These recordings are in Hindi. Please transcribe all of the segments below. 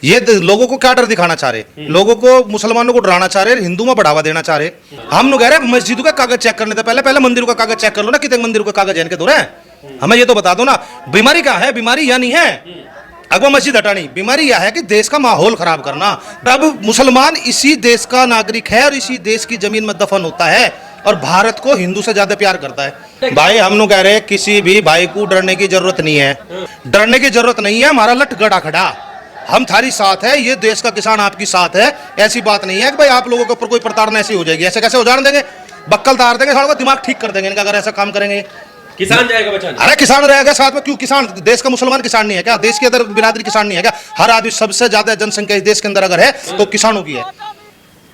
ये लोगों को क्या डर दिखाना चाह रहे, लोगों को मुसलमानों को डराना चाह रहे, हिंदू में बढ़ावा देना चाह रहे। हम लोग कह रहे हैं मस्जिदों का कागज चेक करने से पहले मंदिरों का कागज चेक कर लो ना, कितने मंदिरों का कागज है इनके दो है। हमें ये तो बता दो ना, बीमारी क्या है, बीमारी या नहीं है अगवा मस्जिद हटानी, बीमारी यह है कि देश का माहौल खराब करना। अब मुसलमान इसी देश का नागरिक है और इसी देश की जमीन में दफन होता है और भारत को हिंदू से ज्यादा प्यार करता है। भाई हम लोग कह रहे हैं किसी भी भाई को डरने की जरूरत नहीं है, डरने की जरूरत नहीं है। हमारा लट गड़ा खड़ा, हम थारी साथ है, ये देश का किसान आपकी साथ है। ऐसी बात नहीं है कि भाई आप लोगों के ऊपर कोई प्रताड़ना ऐसी हो जाएगी। ऐसे कैसे उजाड़ देंगे, बक्कल तार देंगे, सालों का दिमाग ठीक कर देंगे इनका अगर ऐसा काम करेंगे। किसान जाएगा बचाने। अरे किसान रहेगा साथ में, क्यों किसान देश का मुसलमान किसान नहीं है क्या, देश के अंदर बिरादरी किसान नहीं है क्या? हर आदमी, सबसे ज्यादा जनसंख्या इस देश के अंदर अगर है तो किसानों की है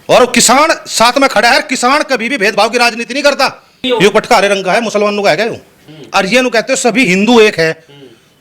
और किसान साथ में खड़ा है। किसान कभी भी भेदभाव की राजनीति नहीं करता। ये पटका हरे रंग का है, मुसलमानों का है क्या यूं? और ये नु कहते हो सभी हिंदू एक है,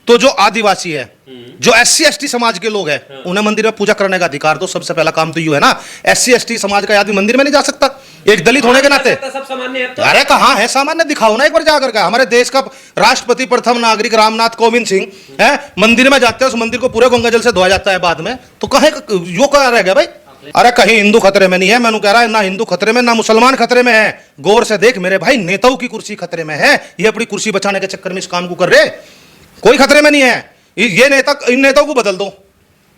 तो जो आदिवासी है, जो SC ST समाज के लोग हैं, उन्हें मंदिर में पूजा करने का अधिकार दो। सबसे पहला काम तो यू है ना, SC ST समाज का आदमी मंदिर में नहीं जा सकता एक दलित होने के नाते। सब सामान्य है तो? अरे कहाँ है सामान्य, दिखाओ ना एक बार जाकर के। हमारे देश का राष्ट्रपति प्रथम नागरिक रामनाथ कोविंद सिंह है, मंदिर में जाते हैं, उस मंदिर को पूरे गंगा जल से धोया जाता है बाद में, तो कहे यो कहा रह गया भाई। अरे कहीं हिंदू खतरे में नहीं है, मैंने कह रहा है ना हिंदू खतरे में ना मुसलमान खतरे में है। गौर से देख मेरे भाई, नेताओं की कुर्सी खतरे में है। ये अपनी कुर्सी बचाने के चक्कर में इस काम को कर रहे, कोई खतरे में नहीं है। ये नेता, इन नेताओं को बदल दो,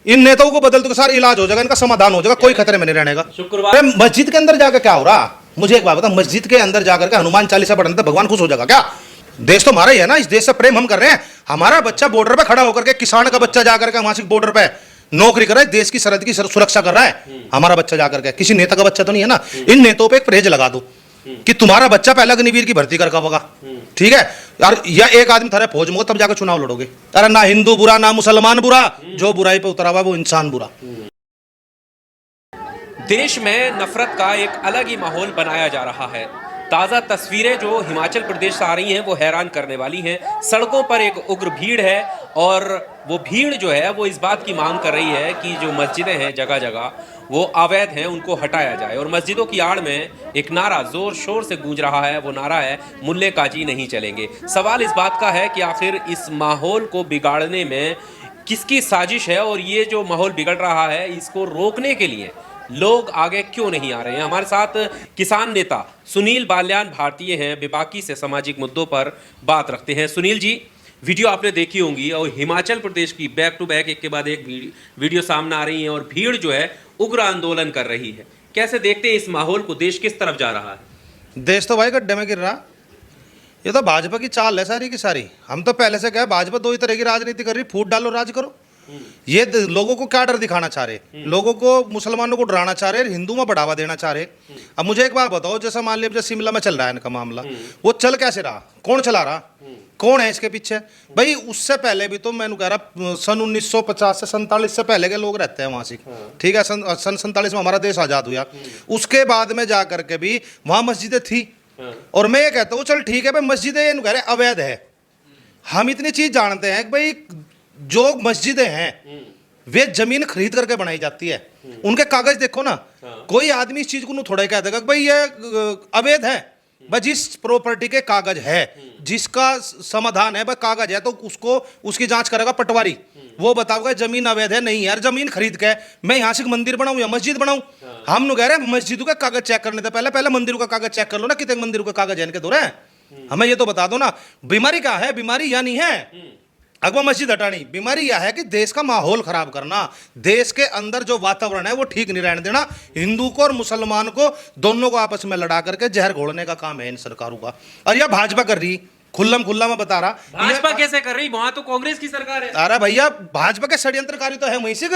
इन नेताओं को बदल दो, सारा इलाज हो जाएगा, इनका समाधान हो जाएगा, कोई खतरे में नहीं रहने का। शुक्रवार मस्जिद के अंदर जाकर क्या हो रहा, मुझे एक बात बता, मस्जिद के अंदर जाकर के हनुमान चालीसा पढ़ने से भगवान खुश हो जाएगा क्या? देश तो हमारा ही है ना, इस देश से प्रेम हम कर रहे हैं। हमारा बच्चा बॉर्डर पे खड़ा होकर के, किसान का बच्चा जाकर के वहां से बॉर्डर पे नौकरी कर रहा है, देश की सरहद की सुरक्षा कर रहा है हमारा बच्चा जाकर के, किसी नेता का बच्चा तो नहीं है ना। इन नेताओं पे एक परहेज लगा दो कि तुम्हारा बच्चा पहला अग्निवीर की भर्ती करका होगा, ठीक है यार, या एक आदमी थारे फौज में तब जाकर चुनाव लड़ोगे। अरे ना हिंदू बुरा ना मुसलमान बुरा, जो बुराई पे उतरा हुआ वो इंसान बुरा। देश में नफरत का एक अलग ही माहौल बनाया जा रहा है। ताज़ा तस्वीरें जो हिमाचल प्रदेश से आ रही हैं वो हैरान करने वाली हैं। सड़कों पर एक उग्र भीड़ है और वो भीड़ जो है वो इस बात की मांग कर रही है कि जो मस्जिदें हैं जगह जगह वो अवैध हैं, उनको हटाया जाए। और मस्जिदों की आड़ में एक नारा जोर शोर से गूंज रहा है, वो नारा है मुल्ले काजी नहीं चलेंगे। सवाल इस बात का है कि आखिर इस माहौल को बिगाड़ने में किसकी साजिश है और ये जो माहौल बिगड़ रहा है इसको रोकने के लिए लोग आगे क्यों नहीं आ रहे हैं। हमारे साथ किसान नेता सुनील बाल्यान भारतीय हैं, विपाकी से सामाजिक मुद्दों पर बात रखते हैं। सुनील जी, वीडियो आपने देखी होंगी और हिमाचल प्रदेश की बैक टू बैक एक के बाद एक वीडियो सामने आ रही है और भीड़ जो है उग्र आंदोलन कर रही है। कैसे देखते हैं इस माहौल को, देश किस तरफ जा रहा है? देश तो भाई गड्ढे में गिर रहा, ये तो भाजपा की चाल है सारी की सारी। हम तो पहले से कहे भाजपा दो ही तरह की राजनीति कर रही, फूट डालो राज करो। ये लोगों को क्या डर दिखाना चाह रहे, लोगों को मुसलमानों को डराना चाह रहे, हिंदू में बढ़ावा देना चाह रहे। अब मुझे एक बात बताओ, जैसा मान लिया शिमला में चल रहा है इनका मामला, वो चल कैसे रहा, कौन चला रहा, कौन है इसके पीछे? भाई उससे पहले भी तो मैंने कह रहा सन 1950 से 47 से पहले के लोग रहते हैं वहां से, ठीक है। सन 47 में हमारा देश आजाद हुआ, उसके बाद में जाकर के भी वहां मस्जिदें थी। और मैं ये कहता हूँ चल ठीक है भाई, मस्जिदें कह रहे अवैध है। हम इतनी चीज जानते हैं कि भाई जो मस्जिदें हैं वे जमीन खरीद करके बनाई जाती है, उनके कागज देखो ना। कोई आदमी इस चीज को थोड़ा ही कह देगा कि भाई ये अवैध है। भाई जिस प्रॉपर्टी के कागज है, जिसका समाधान है भाई कागज है, तो उसको उसकी जांच करेगा पटवारी, वो बताओगे जमीन अवैध है नहीं यार, जमीन खरीद के मैं यहाँ से मंदिर बनाऊं या मस्जिद बनाऊं। हम लोग कह रहे हैं मस्जिदों का कागज चेक करने से पहले मंदिरों का कागज चेक कर लो ना, कितने मंदिरों का कागज है इनके दो है। हमें ये तो बता दो ना, बीमारी क्या है, बीमारी या नहीं है अगवा मस्जिद हटानी, बीमारी यह है कि देश का माहौल खराब करना, देश के अंदर जो वातावरण है वो ठीक नहीं रहने देना। हिंदू को और मुसलमान को दोनों को आपस में लड़ा करके जहर घोलने का काम है इन सरकारों का। और यह भाजपा कर रही, खुल्लम खुल्ला में बता रहा। भाजपा कैसे कर रही, वहां तो कांग्रेस की सरकार है। अरे भैया भाजपा के षड्यंत्रकारी तो है वहीं से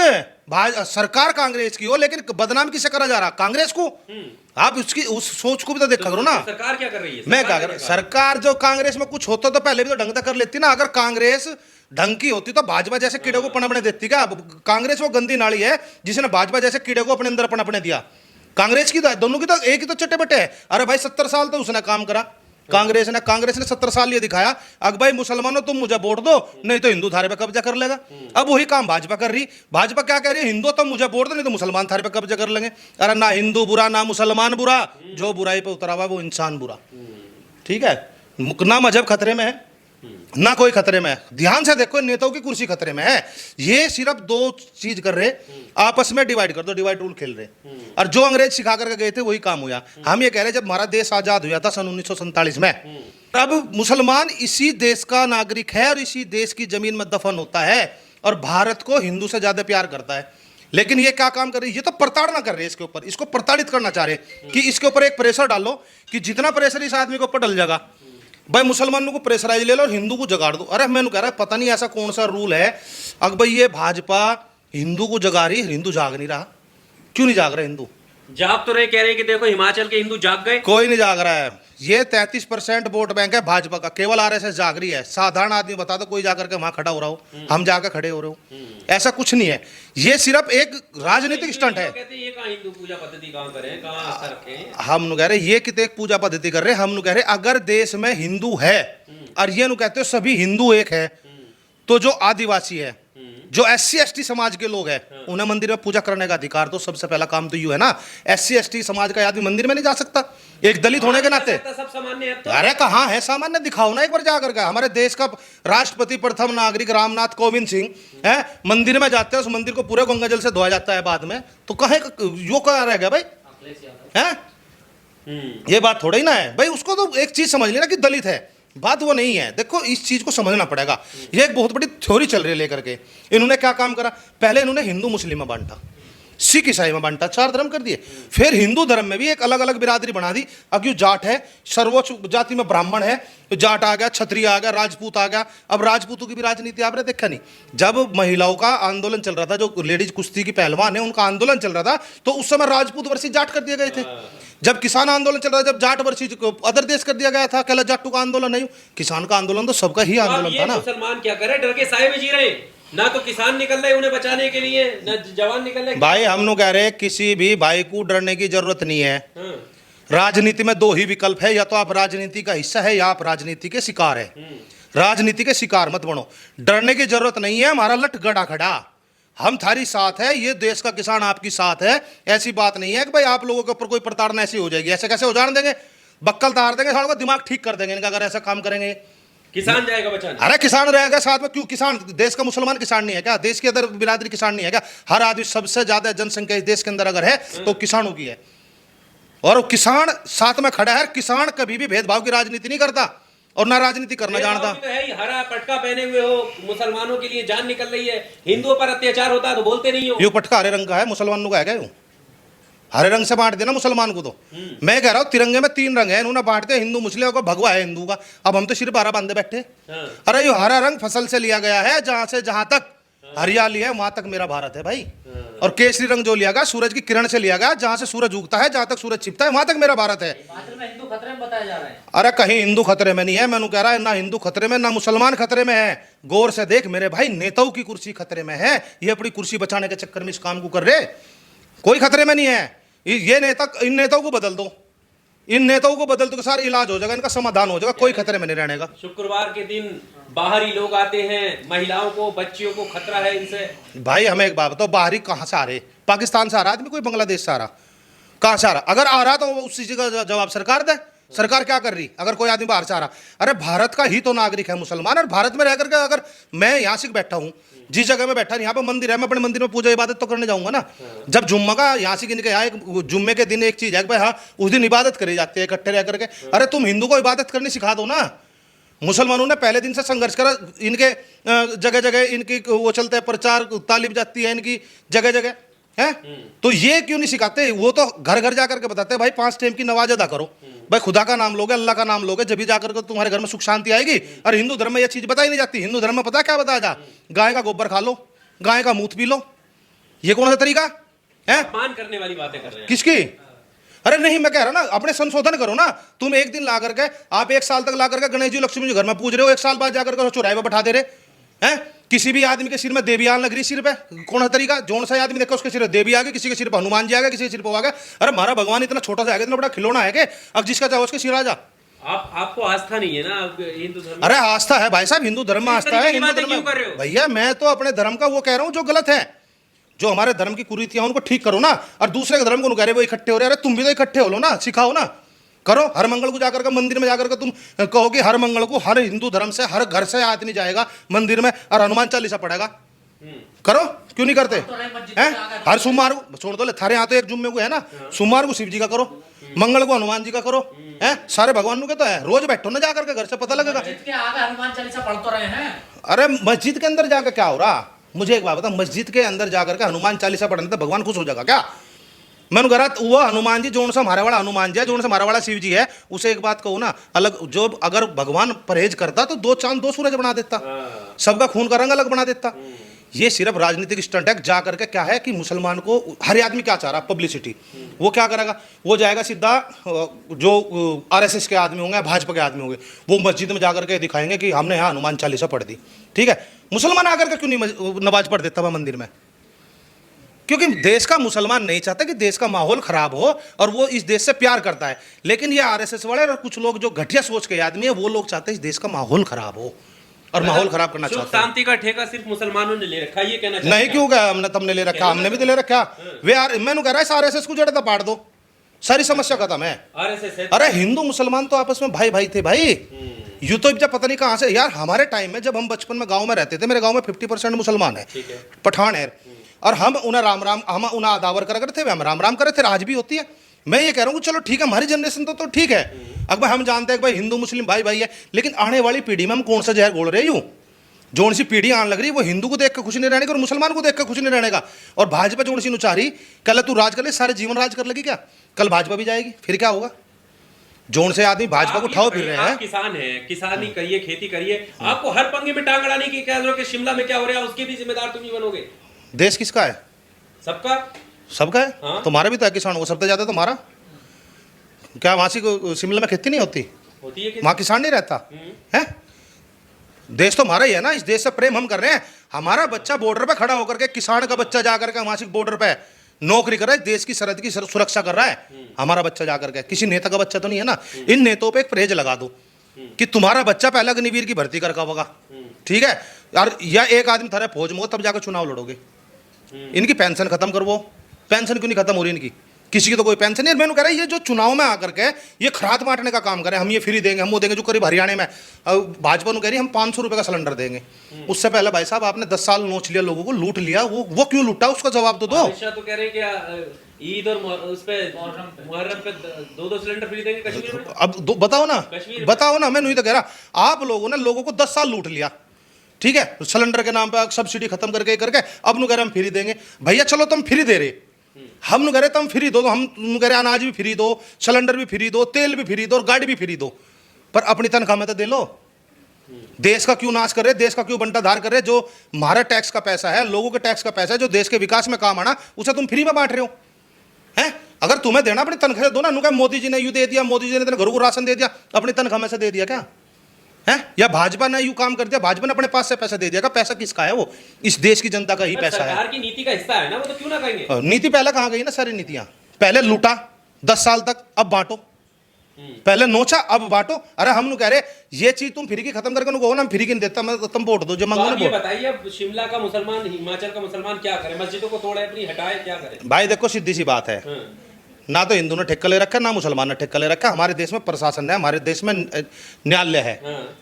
सरकार कांग्रेस की हो, लेकिन बदनाम किसे करा जा रहा, कांग्रेस को। आप उसकी उस सोच को भी तो देखा करो ना। सरकार क्या कर रही है? मैं क्या कर रहा, सरकार जो कांग्रेस में कुछ होता तो पहले भी तो ढंग तक कर लेती ना। अगर कांग्रेस ढंग की होती तो भाजपा जैसे कीड़े को पनपने देती क्या? कांग्रेस वो गंदी नाली है जिसने भाजपा जैसे कीड़े को अपने अंदर पनपने दिया। कांग्रेस की तो दोनों की तो एक ही तो चट्टे बट्टे है। अरे भाई 70 साल तो उसने काम करा, कांग्रेस ने 70 साल ये दिखाया अब भाई मुसलमानों तुम मुझे वोट दो, नहीं तो हिंदू थारे पे कब्जा कर लेगा। अब वही काम भाजपा कर रही। भाजपा क्या कह रही है, हिंदू तुम मुझे वोट दो, नहीं तो मुसलमान थारे पे कब्जा कर लेंगे। अरे ना हिंदू बुरा ना मुसलमान बुरा, जो बुराई पे उतरा हुआ वो इंसान बुरा, ठीक है। ना मजहब खतरे में है ना कोई खतरे में है। ध्यान से देखो, नेताओं की कुर्सी खतरे में है। ये सिर्फ दो चीज कर रहे, आपस में डिवाइड कर दो, डिवाइड रूल खेल रहे। और जो अंग्रेज सिखा करके गए थे वही काम हुआ। हम ये कह रहे, जब हमारा देश आजाद हुआ था सन 1947 में, अब मुसलमान इसी देश का नागरिक है और इसी देश की जमीन में दफन होता है और भारत को हिंदू से ज्यादा प्यार करता है। लेकिन ये क्या काम कर रही है, ये तो प्रताड़ना कर रहे हैं इसके ऊपर, इसको प्रताड़ित करना चाह रहे कि इसके ऊपर एक प्रेशर डालो कि जितना प्रेशर इस आदमी के ऊपर डल जाएगा, भाई मुसलमानों को प्रेशराइज ले लो और हिंदू को जगाड़ दो। अरे मैंने कह रहा है, पता नहीं ऐसा कौन सा रूल है, अगर भाई ये भाजपा हिंदू को जगा रही है, हिंदू जाग नहीं रहा। क्यों नहीं जाग रहा हिंदू? जाग तो रहे, कह रहे हैं कि देखो हिमाचल के हिंदू जाग गए। कोई नहीं जाग रहा है। ये 33% वोट बैंक है भाजपा का, केवल आरएसएस जाग रही है। साधारण आदमी बता दो, कोई जाकर के वहां खड़ा हो रहा हो, हम जाकर खड़े हो रहे हो, ऐसा कुछ नहीं है। ये सिर्फ एक राजनीतिक स्टंट है। कहते हैं ये कहाँ हिंदू पूजा पद्धति कहाँ करें, कहाँ आस्था रखें। हम कह रहे ये कितने एक पूजा पद्धति कर रहे, हम कह रहे अगर देश में हिंदू है और ये कहते हो सभी हिंदू एक है, तो जो आदिवासी है, जो SC ST समाज के लोग हैं, उन्हें मंदिर में पूजा करने का अधिकार। तो सबसे पहला काम तो यू है ना, SC ST समाज का आदमी मंदिर में नहीं जा सकता एक दलित होने के नाते। सब सामान्य है तो। अरे कहाँ है सामान्य, दिखाओ ना एक बार जाकर के। हमारे देश का राष्ट्रपति प्रथम नागरिक रामनाथ कोविंद सिंह है, मंदिर में जाते हैं, उस मंदिर को पूरे गंगा जल से धोया जाता है बाद में, तो कहे यो कहाँ रह गया भाई है? ये बात थोड़ा ही ना है भाई। उसको तो एक चीज समझ लेना कि दलित है, बात वो नहीं है। देखो इस चीज को समझना पड़ेगा। ये एक बहुत बड़ी थ्योरी चल रही है लेकर के। इन्होंने क्या काम करा, पहले इन्होंने हिंदू मुस्लिम में बांटा, सिख ईसाई में बांटा, 4 धर्म कर दिए। फिर हिंदू धर्म में भी एक अलग अलग बिरादरी बना दी। अब यू जाट है, सर्वोच्च जाति में ब्राह्मण है, जाट आ गया, क्षत्रिय आ गया, राजपूत आ गया। अब राजपूतों की भी राजनीति आपने देखा नहीं। जब महिलाओं का आंदोलन चल रहा था, जो लेडीज कुश्ती की पहलवान है उनका आंदोलन चल रहा था, तो उस समय राजपूत वर्सेस जाट कर दिए गए थे। जब किसान आंदोलन चल रहा था, जब जाट वर्सेस अदर देश कर दिया गया था, कहला जाटू का आंदोलन नहीं, किसान का आंदोलन तो सबका ही आंदोलन था ना। मुसलमान क्या करे, डर के साए में जी रहे, ना तो किसान निकल रहे उन्हें बचाने के लिए, ना जवान निकल रहे। भाई हम लोग कह रहे हैं किसी भी भाई को डरने की जरूरत नहीं है। राजनीति में 2 ही विकल्प है, या तो आप राजनीति का हिस्सा है या आप राजनीति के शिकार है। राजनीति के शिकार मत बनो, डरने की जरूरत नहीं है। हमारा लट गड़ा खड़ा, हम थारी साथ है, ये देश का किसान आपकी साथ है। ऐसी बात नहीं है कि भाई आप लोगों के ऊपर कोई प्रताड़ना ऐसी हो जाएगी। ऐसे कैसे उजाड़ देंगे, बक्कल तार देंगे, सालों का दिमाग ठीक कर देंगे इनका अगर ऐसा काम करेंगे। किसान जाएगा बचाने। अरे किसान रहेगा साथ में, क्यों? किसान देश का मुसलमान किसान नहीं है क्या? देश के अंदर बिरादरी किसान नहीं है क्या? हर आदमी, सबसे ज्यादा जनसंख्या इस देश के अंदर अगर है तो किसानों की है, और किसान साथ में खड़ा है। किसान कभी भी भेदभाव की राजनीति नहीं करता और ना राजनीति करना जानता। तो है ही, हरा पटका पहने हुए हो, मुसलमानों के लिए जान निकल रही है, हिंदुओं पर अत्याचार होता है तो बोलते नहीं हो। यू पटका हरे रंग का है, मुसलमानों का है क्या? यूं हरे रंग से बांट देना मुसलमान को। तो मैं कह रहा हूँ तिरंगे में 3 रंग है, इन्होंने बांट दिया हिंदू मुस्लिम को, भगवा है हिंदू का। अब हम तो सिर्फ 12 बांधे बैठे। अरे ये हरा रंग फसल से लिया गया है, जहां से जहां तक हरियाली है वहां तक मेरा भारत है भाई। और केसरी रंग जो लिया गया सूरज की किरण से लिया गया, जहां से सूरज उगता है, जहां तक सूरज छिपता है वहां तक मेरा भारत है। हिंदू खतरे में बताया जा रहा है। अरे कहीं हिंदू खतरे में नहीं है। मैंने कह रहा है ना हिंदू खतरे में, ना मुसलमान खतरे में है। गौर से देख मेरे भाई, नेताओं की कुर्सी खतरे में है। ये अपनी कुर्सी बचाने के चक्कर में इस काम को कर रहे, कोई खतरे में नहीं है। ये नेता, इन नेताओं को बदल दो, इन नेताओं को बदल दो, सारा इलाज हो जाएगा, इनका समाधान हो जाएगा, कोई खतरे में नहीं रहने का। शुक्रवार के दिन बाहरी लोग आते हैं, महिलाओं को, बच्चियों को खतरा है इनसे। भाई हमें एक बात बताओ, बाहरी कहाँ से आ रहे? पाकिस्तान से आ रहा आदमी, कोई बांग्लादेश से आ रहा, कहाँ से आ रहा? अगर आ रहा तो उस चीज का जवाब सरकार दे। सरकार क्या कर रही अगर कोई आदमी बाहर से आ रहा? अरे भारत का ही तो नागरिक है मुसलमान, और भारत में रह करके अगर मैं यहाँ से बैठा हूँ, जिस जगह में बैठा, यहाँ पे मंदिर है, मैं अपने मंदिर में पूजा इबादत तो करने जाऊंगा ना। जब जुम्मा का यहाँ से गिनके यहाँ, जुम्मे के दिन एक चीज है भाई, हाँ उस दिन इबादत करी जाती है इकट्ठे रह करके। अरे तुम हिंदू को इबादत करनी सिखा दो ना। मुसलमानों ने पहले दिन से संघर्ष करा, इनके जगह जगह इनकी वो चलते हैं, प्रचार तालिब जाती है इनकी जगह जगह है। तो ये क्यों नहीं सिखाते? वो तो घर घर जाकर के बताते हैं भाई 5 टाइम की नमाज अदा करो, भाई खुदा का नाम लोगे, अल्लाह का नाम लोगे, जब भी जाकर के तुम्हारे घर में सुख शांति आएगी। और हिंदू धर्म में ये चीज बताई नहीं जाती। हिंदू धर्म में पता क्या बताया जा? गाय का गोबर खा लो, गाय का मूत पी लो। ये कौन सा तरीका है? अपमान करने वाली बातें कर रहे हैं। किसकी? अरे नहीं, मैं कह रहा ना, अपने संशोधन करो ना। तुम एक दिन ला करके, आप 1 साल तक ला करके गणेश जी लक्ष्मी जी घर में पूज रहे हो, 1 साल बाद जाकर के चौराहे पर बैठा दे रहे हैं। किसी भी आदमी के सिर में देवियाल लग रही, सिर पे कौन सा तरीका? जोन सा आदमी देखो उसके सिर देवी आ गई, किसी के सिर पर हनुमान जी आ गए, किसी के सिर पर आ गए। अरे हमारा भगवान इतना छोटा सा आ गया, इतना बड़ा खिलौना है कि अब जिसका चाहे उसके सिर आ जा। आपको आस्था नहीं है ना हिंदू धर्म? अरे आस्था है भाई साहब, हिंदू धर्म में आस्था है। हिंदू धर्म क्यों कर रहे हो? भैया मैं तो अपने धर्म का वो कह रहा हूँ जो गलत है, जो हमारे धर्म की कुरीतियां उनको ठीक करो ना। और दूसरे के धर्म को कह रहे वो इकट्ठे हो रहे, अरे तुम भी तो इकट्ठे हो लो ना, सिखाओ ना। करो। हर मंगल को जाकर के मंदिर में जाकर के तुम कहो कि हर मंगल को हर हिंदू धर्म से हर घर से आदमी जाएगा मंदिर में और हनुमान चालीसा पढ़ेगा। करो, क्यों नहीं करते हैं? हर सोमवार को छोड़ दो, थारे यहाँ तो एक जुम्मे को है ना, सोमवार को शिव जी का करो, मंगल को हनुमान जी का करो, हैं? सारे भगवान के तो है। रोज बैठो ना जाकर के, घर से पता लगेगा। मस्जिद के आगे हनुमान चालीसा पढ़ तो रहे हैं। अरे मस्जिद के अंदर जाकर क्या हो रहा? मुझे एक बात बता, मस्जिद के अंदर जाकर के हनुमान चालीसा पढ़ने तो भगवान खुश हो जाएगा क्या? मैंने कहा वो हनुमान जी जोन सा हमारे वाला हनुमान जी है, जोन सा हमारा वाला शिव जी है, उसे एक बात कहूँ ना अलग, जो अगर भगवान परहेज करता तो 2 चांद 2 सूरज बना देता, सबका खून का रंग अलग बना देता। ये सिर्फ राजनीतिक स्टंट है। जा करके क्या है कि मुसलमान को हर आदमी क्या चाह रहा है? पब्लिसिटी। वो क्या करेगा? वो जाएगा सीधा, जो आरएसएस के आदमी होंगे, भाजपा के आदमी होंगे, वो मस्जिद में जाकर के दिखाएंगे कि हमने यहाँ हनुमान चालीसा पढ़ दी। ठीक है, मुसलमान आकर के क्यों नहीं नमाज पढ़ देता वह मंदिर में? क्योंकि देश का मुसलमान नहीं चाहता कि देश का माहौल खराब हो, और वो इस देश से प्यार करता है। लेकिन ये आरएसएस वाले और कुछ लोग जो घटिया सोच के आदमी है, वो लोग चाहते हैं इस देश का माहौल खराब हो और माहौल खराब करना चाहते हैं। शांति का ठेका सिर्फ मुसलमानों ने ले रखा है, ये कहना चाहते नहीं, क्यों क्या हमने तुमने ले रखा? हमने भी तो ले रखा। वे मैंने कह रहा है आरएसएस को जड़ दबाड़ दो, सारी समस्या खत्म है। आरएसएस है। अरे हिंदू मुसलमान तो आपस में भाई भाई थे भाई। यूं तो जब पता नहीं कहां से यार, हमारे टाइम में जब हम बचपन में गांव में रहते थे, मेरे गांव में 50% मुसलमान है, पठान है, और हम उन्हें राम राम, हम उन्हें आदावर करा करते थे, हम राम राम करे थे, आज भी होती है। मैं ये कह रहा हूँ चलो ठीक है, हमारी जनरेशन तो ठीक है, अब हम जानते हैं कि भाई हिंदू मुस्लिम भाई भाई है, लेकिन आने वाली पीढ़ी में हम कौन सा जहर घोल रहे यूं? जोन सी पीढ़ी आने लग रही, वो हिंदू को देख कर खुश नहीं रहने का और मुसलमान को देख कर खुश नहीं रहने का। और भाजपा जोन सी नुचारी, कल तू राज कर ले, सारे जीवन राज कर लेगी क्या? कल भाजपा भी जाएगी, फिर क्या होगा? जोन से आदमी भाजपा को उठाओ फिर रहे हैं। किसान है, किसानी करिए, खेती करिए, आपको हर पंगे में टांग अड़ाने की कह रहे हो कि शिमला में क्या हो रहा है उसके भी जिम्मेदार तुम ही बनोगे। देश किसका है? सबका। सबका है। हाँ? तुम्हारा भी तो है, किसान को सबसे ज्यादा तुम्हारा। क्या वहां से शिमला में खेती नहीं होती? होती है। वहां किसान नहीं रहता है? देश तो हमारा ही है ना, इस देश से प्रेम हम कर रहे हैं। हमारा बच्चा बॉर्डर पे खड़ा होकर के, किसान का बच्चा जाकर के वहां से बॉर्डर पे नौकरी कर रहा है, देश की सरहद की सुरक्षा कर रहा है। हमारा बच्चा जाकर के, किसी नेता का बच्चा तो नहीं है ना। इन नेताओं पे एक परहेज लगा दो कि तुम्हारा बच्चा पहला अग्निवीर की भर्ती करका होगा, ठीक है यार, या एक आदमी थारा फौज में हो तब जाकर चुनाव लड़ोगे। इनकी पेंशन खत्म करवो। पेंशन क्यों नहीं खत्म हो रही इनकी? किसी की तो कोई पेंशन नहीं। मैंने कह रहा है ये जो चुनाव में आकर के ये खरात बांटने का काम करें, हम ये फ्री देंगे, हम वो देंगे, जो करीब हरियाणा में भाजपा ने कह रही हम 500 रुपये का सिलेंडर देंगे। उससे पहले भाई साहब आपने 10 साल नोच लिया, लोगों को लूट लिया, वो क्यों लूटा? उसका जवाब तो दो। तो कह रहे हैं कि ईद और उस पे मुहर्रम पे 2-2 सिलेंडर फ्री देंगे कश्मीर में। अब बताओ ना, बताओ ना। मैं नहीं तो कह रहा, आप लोगों ने लोगों को 10 साल लूट लिया, ठीक है, सिलेंडर के नाम पे सब्सिडी खत्म करके अब नु कह रहे हम फ्री देंगे। भैया चलो तुम फ्री दे रहे, हम नु कह रहे तुम फ्री दो, हम कह रहे अनाज भी फ्री दो, सिलेंडर भी फ्री दो, तेल भी फ्री दो और गाड़ी भी फ्री दो, पर अपनी तनख्वाह में तो दे लो। देश का क्यों नाश कर रहे? देश का क्यों बंटाधार कर रहे? जो हमारा टैक्स का पैसा है, लोगों के टैक्स का पैसा है, जो देश के विकास में काम आना, उसे तुम फ्री में बांट रहे हो हैं? अगर तुम्हें देना अपनी तनख्वाह दो ना। नु कहा मोदी जी ने यू दे दिया, मोदी जी ने घरों को राशन दे दिया, अपनी तनख्वाह में से दे दिया क्या है? या भाजपा ने यू काम कर दिया, भाजपा ने अपने पास से पैसा दे दिया? का पैसा किसका है? वो इस देश की जनता का ही पैसा है। सरकार की नीति का हिस्सा है ना, वो तो क्यों ना कहेंगे। नीति पहले कहाँ गई ना? सारी नीतियां पहले लूटा 10 साल तक, अब बांटो। पहले नोचा अब बांटो। अरे हम लोग कह रहे ये चीज तुम फ्री की खत्म करके नको ना, फ्री की नहीं देता मैं, तुम वोट दो जो मांगो ना। बताइए अब शिमला का मुसलमान, हिमाचल का मुसलमान क्या करे? मस्जिदों को तोड़े, अपनी हटाए, क्या करे? भाई देखो सीधी सी बात है, ना तो हिंदू ने ठेका ले रखा, ना मुसलमान ने ठेका ले रखा। हमारे देश में प्रशासन है, हमारे देश में न्यायालय है,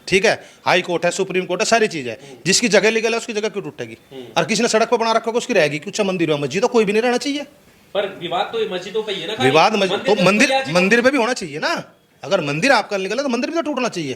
ठीक है, हाई कोर्ट है, सुप्रीम कोर्ट है, सारी चीज है। जिसकी जगह लीगल है उसकी जगह क्यों टूटेगी? और किसी ने सड़क पर बना रखा होगा उसकी रहेगी क्यों? मंदिर में मस्जिद कोई भी नहीं रहना चाहिए। पर विवाद तो मस्जिदों पे ही है ना। विवाद तो मंदिर पे भी होना चाहिए ना। अगर मंदिर आपका निकले तो मंदिर भी तो टूटना चाहिए।